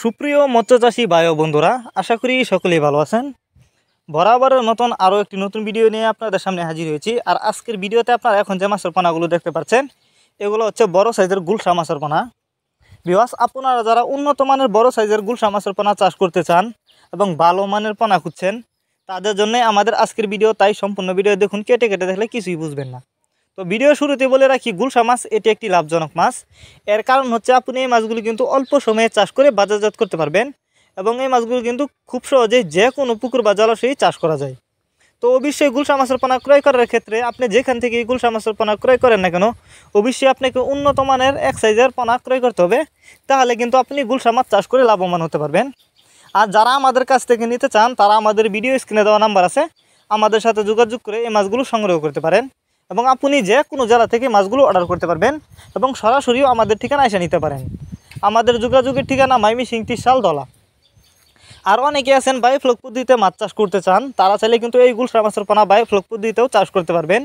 সুপ্রিয় মৎস্যচাষী ভাই ও বন্ধুরা, আশা করি সকলেই ভালো আছেন। বরাবরের মতন আরও একটি নতুন ভিডিও নিয়ে আপনাদের সামনে হাজির হয়েছি। আর আজকের ভিডিওতে আপনারা এখন যে মাছের পোনাগুলো দেখতে পাচ্ছেন, এগুলো হচ্ছে বড় সাইজের গুলশা মাছের পোনা। ভিউয়ার্স, আপনারা যারা উন্নত মানের বড় সাইজের গুলশা মাছের পোনা চাষ করতে চান এবং ভালো মানের পোনা খুঁজছেন, তাদের জন্য আমাদের আজকের ভিডিও। তাই সম্পূর্ণ ভিডিও দেখুন, কেটে কেটে দেখলে কিছুই বুঝবেন না। তো ভিডিও শুরুতে বলে রাখি, গুলশা মাছ এটি একটি লাভজনক মাছ। এর কারণ হচ্ছে আপনি এই মাছগুলি কিন্তু অল্প সময়ে চাষ করে বাজারজাত করতে পারবেন এবং এই মাছগুলো কিন্তু খুব সহজেই যে কোনো পুকুর বা জলাশয়ে চাষ করা যায়। তো অবশ্যই গুলশা মাছের পোনা ক্রয় করার ক্ষেত্রে আপনি যেখান থেকে গুলশা মাছের পোনা ক্রয় করেন না কেন, অবশ্যই আপনাকে উন্নত মানের এক সাইজের পোনা ক্রয় করতে হবে। তাহলে কিন্তু আপনি গুলশা মাছ চাষ করে লাভবান হতে পারবেন। আর যারা আমাদের কাছ থেকে নিতে চান, তারা আমাদের ভিডিও স্ক্রিনে দেওয়া নাম্বার আছে, আমাদের সাথে যোগাযোগ করে এই মাছগুলো সংগ্রহ করতে পারেন এবং আপনি যে কোনো জেলা থেকে মাছগুলো অর্ডার করতে পারবেন এবং সরাসরিও আমাদের ঠিকানা এসে নিতে পারেন। আমাদের যোগাযোগের ঠিকানা ময়মনসিংহ ত্রিশালতলা। আর অনেকে আছেন বায়োফ্লক পদ্ধতিতে মাছ চাষ করতে চান, তারা চাইলে কিন্তু এই গুলশা মাছের পোনা বায়োফ্লক পদ্ধতিতেও চাষ করতে পারবেন।